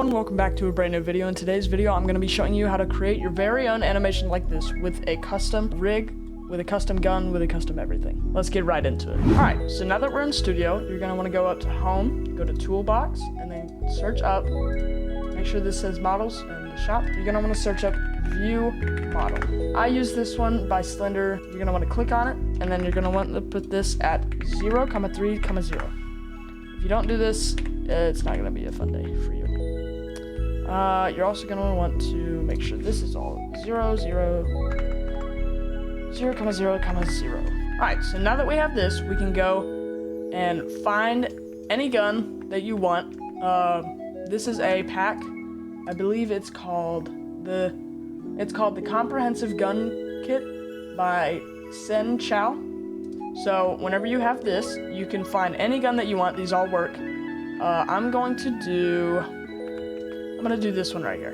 everyone, welcome back to a brand new video. In today's video, I'm going to be showing you how to create your very own animation like this with a custom rig, with a custom gun, with a custom everything. Let's get right into it. Alright, so now that we're in studio, you're going to want to go up to home, go to toolbox, and then search up, make sure this says models in the shop. You're going to want to search up view model. I use this one by Slender. You're going to want to click on it, and then you're going to want to put this at 0,3,0. If you don't do this, it's not going to be a fun day for you. You're also going to want to make sure this is all 0,0,0,0. Alright, so now that we have this, we can go and find any gun that you want. This is a pack. I believe it's called the Comprehensive Gun Kit by Sen Chow. So whenever you have this, you can find any gun that you want. These all work. I'm gonna do this one right here.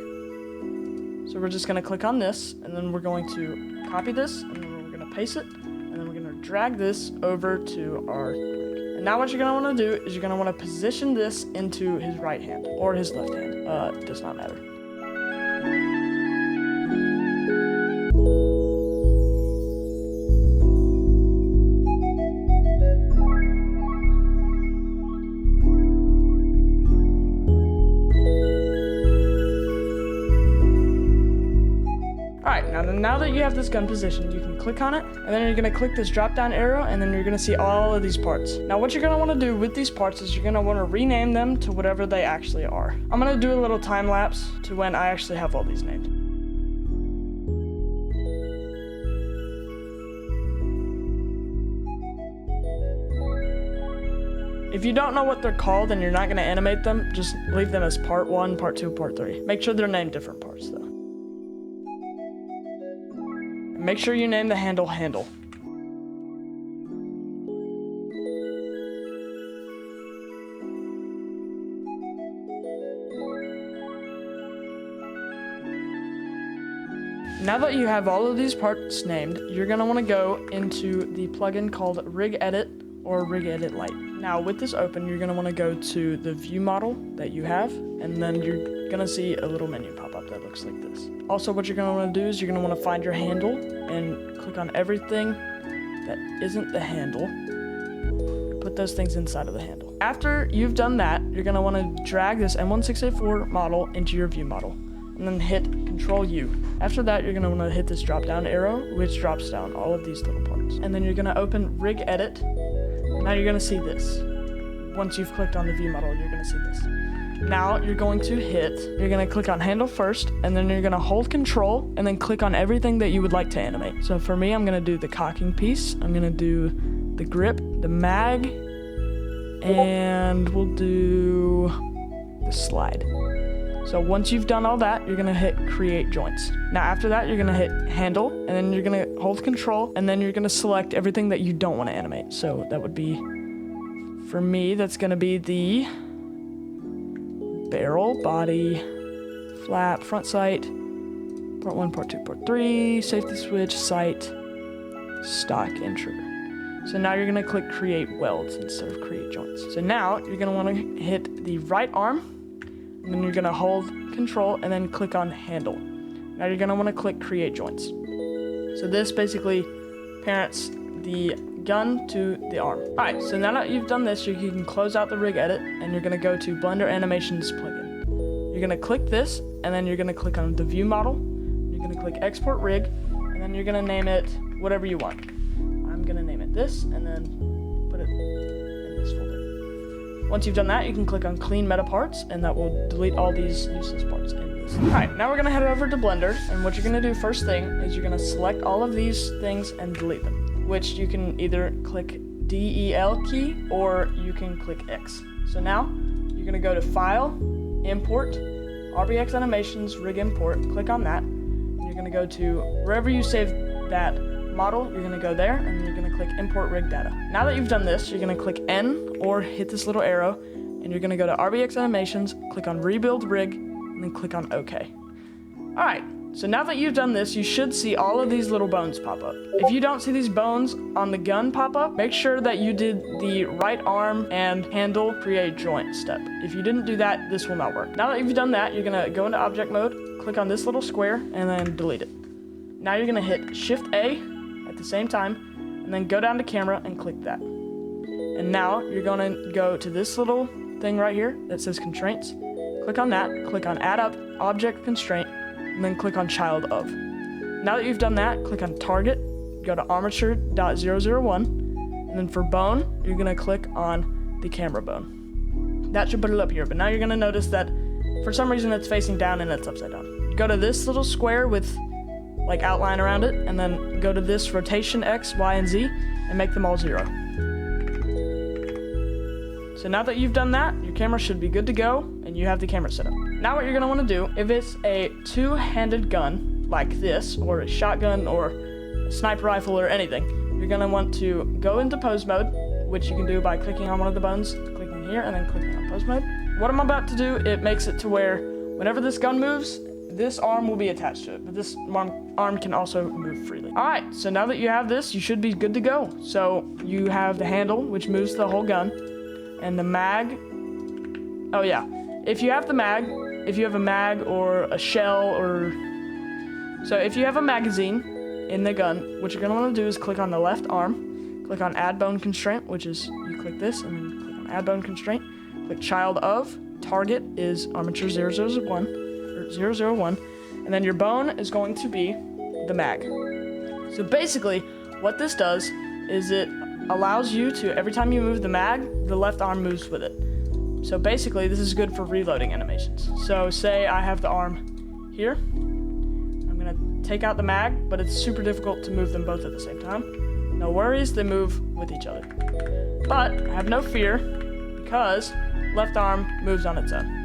So we're just gonna click on this, and then we're going to copy this, and then we're gonna paste it, and then we're gonna drag this over to our rig. And now what you're gonna wanna do is you're gonna wanna position this into his right hand, or his left hand, it does not matter. Alright, now that you have this gun positioned, you can click on it, and then you're going to click this drop down arrow, and then you're going to see all of these parts. Now what you're going to want to do with these parts is you're going to want to rename them to whatever they actually are. I'm going to do a little time lapse to when I actually have all these named. If you don't know what they're called and you're not going to animate them, just leave them as part 1, part 2, part 3. Make sure they're named different parts though. Make sure you name the handle. Now that you have all of these parts named, you're going to want to go into the plugin called Rig Edit or Rig Edit Lite. Now with this open, you're going to want to go to the view model that you have, and then you're going to see a little menu pop up that looks like this. Also, what you're going to want to do is you're going to want to find your handle and click on everything that isn't the handle. Put those things inside of the handle. After you've done that, you're going to want to drag this M1684 model into your view model, and then hit Control U. After that, you're going to want to hit this drop down arrow, which drops down all of these little parts. And then you're going to open Rig Edit. Now you're going to see this. Once you've clicked on the view model, you're going to see this. Now you're going to click on handle first, and then you're going to hold control and then click on everything that you would like to animate. So for me, I'm going to do the cocking piece. I'm going to do the grip, the mag, and we'll do the slide. So once you've done all that, you're going to hit create joints. Now after that, you're going to hit handle, and then you're going to hold control, and then you're going to select everything that you don't want to animate. So that would be, for me, that's going to be the barrel, body, flap, front sight, part 1, part 2, part 3, safety switch, sight, stock, and trigger. So now you're going to click create welds instead of create joints. So now you're going to want to hit the right arm, and then you're going to hold control and then click on handle. Now you're going to want to click create joints. So this basically parents the gun to the arm. Alright, so now that you've done this, you can close out the rig edit, and you're going to go to Blender Animations plugin. You're going to click this, and then you're going to click on the view model. You're going to click export rig, and then you're going to name it whatever you want. I'm going to name it this, and then put it in this folder. Once you've done that, you can click on clean meta parts, and that will delete all these useless parts in this. Alright, now we're going to head over to Blender, and what you're going to do first thing is you're going to select all of these things and delete them, which you can either click DEL key or you can click X. So now you're going to go to File, Import, RBX Animations, Rig Import, click on that, and you're going to go to wherever you saved that model, you're going to go there, and you're going to click Import Rig Data. Now that you've done this, you're going to click N or hit this little arrow, and you're going to go to RBX Animations, click on Rebuild Rig, and then click on OK. Alright, So now that you've done this, you should see all of these little bones pop up. If you don't see these bones on the gun pop up, make sure that you did the right arm and handle create joint step. If you didn't do that, this will not work. Now that you've done that, you're gonna go into object mode, click on this little square, and then delete it. Now you're gonna hit Shift A at the same time, and then go down to camera and click that. And now you're gonna go to this little thing right here that says constraints. Click on that, click on add up object constraint, and then click on child of. Now that you've done that, click on target, go to armature.001, and then for bone, you're gonna click on the camera bone. That should put it up here, but now you're gonna notice that for some reason it's facing down and it's upside down. Go to this little square with like outline around it, and then go to this rotation X, Y, and Z, and make them all 0. So now that you've done that, your camera should be good to go, and you have the camera set up. Now what you're gonna wanna do, if it's a two-handed gun, like this, or a shotgun, or a sniper rifle, or anything, you're gonna want to go into pose mode, which you can do by clicking on one of the buttons, clicking here, and then clicking on pose mode. What I'm about to do, it makes it to where whenever this gun moves, this arm will be attached to it, but this arm can also move freely. All right, so now that you have this, you should be good to go. So you have the handle, which moves the whole gun, and the mag. Oh yeah, if you have the mag, if you have a mag or a shell or... So if you have a magazine in the gun, what you're gonna wanna do is click on the left arm, click on add bone constraint, which is, you click this and then click on add bone constraint, click child of, target is armature 001, and then your bone is going to be the mag. So basically, what this does is it allows you to, every time you move the mag, the left arm moves with it. So basically, this is good for reloading animations. So say I have the arm here. I'm gonna take out the mag, but it's super difficult to move them both at the same time. No worries, they move with each other. But have no fear, because left arm moves on its own.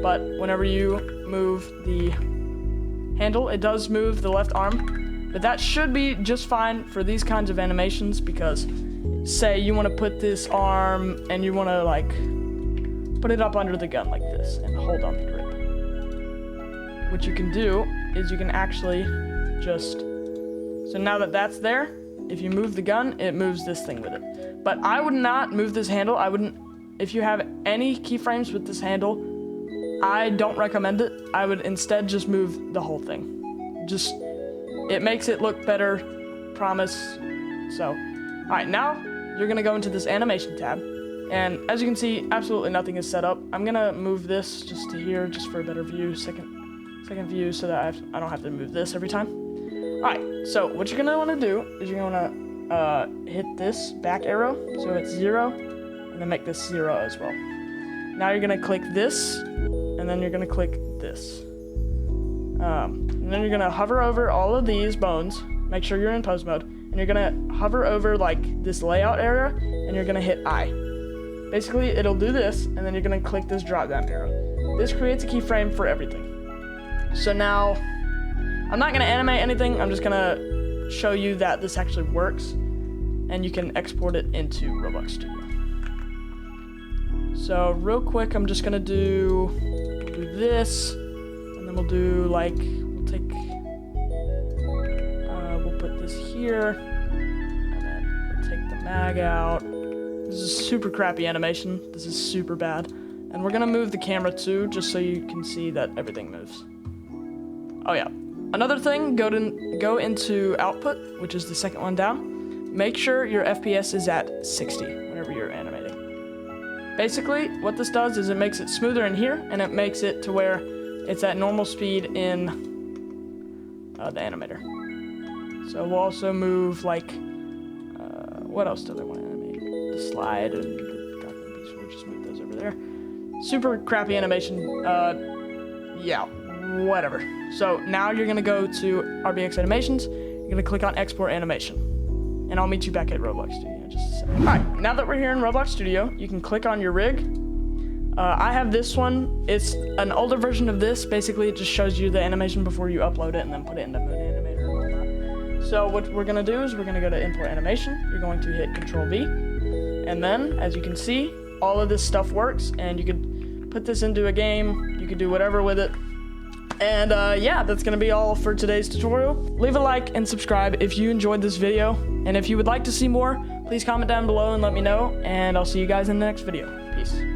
But whenever you move the handle, it does move the left arm. But that should be just fine for these kinds of animations, because say you want to put this arm and you want to like put it up under the gun like this and hold on the grip. What you can do is you can actually just, so now that that's there, if you move the gun, it moves this thing with it. But I would not move this handle. I wouldn't, if you have any keyframes with this handle, I don't recommend it. I would instead just move the whole thing. Just, it makes it look better, promise. So, all right, now you're gonna go into this animation tab, and as you can see, absolutely nothing is set up. I'm gonna move this just to here, just for a better view, second view, so that I don't have to move this every time. All right, so what you're gonna wanna do is you're gonna hit this back arrow, so it's 0, and then make this 0 as well. Now you're gonna click this, and then you're gonna click this. And then you're gonna hover over all of these bones, make sure you're in pose mode, and you're gonna hover over like this layout area, and you're gonna hit I. Basically, it'll do this, and then you're gonna click this drop down arrow. This creates a keyframe for everything. So now, I'm not gonna animate anything, I'm just gonna show you that this actually works, and you can export it into Roblox Studio. So real quick, I'm just gonna do this, and then we'll do like, we'll put this here, and then we'll take the mag out. This is a super crappy animation. This is super bad. And we're gonna move the camera too, just so you can see that everything moves. Oh yeah. Another thing, go into output, which is the second one down. Make sure your FPS is at 60 whenever you're animating. Basically, what this does is it makes it smoother in here, and it makes it to where it's at normal speed in the animator. So we'll also move like, what else do they want to animate? The slide and the document piece, we'll just move those over there. Super crappy animation, yeah, whatever. So now you're gonna go to RBX Animations, you're gonna click on Export Animation, and I'll meet you back at Roblox Studio in just a second. All right, now that we're here in Roblox Studio, you can click on your rig. I have this one. It's an older version of this. Basically, it just shows you the animation before you upload it and then put it into Moon Animator and all that. So what we're gonna do is we're gonna go to Import Animation. You're going to hit Control V, and then as you can see, all of this stuff works, and you could put this into a game. You could do whatever with it. And yeah, that's gonna be all for today's tutorial. Leave a like and subscribe if you enjoyed this video. And if you would like to see more, please comment down below and let me know. And I'll see you guys in the next video. Peace.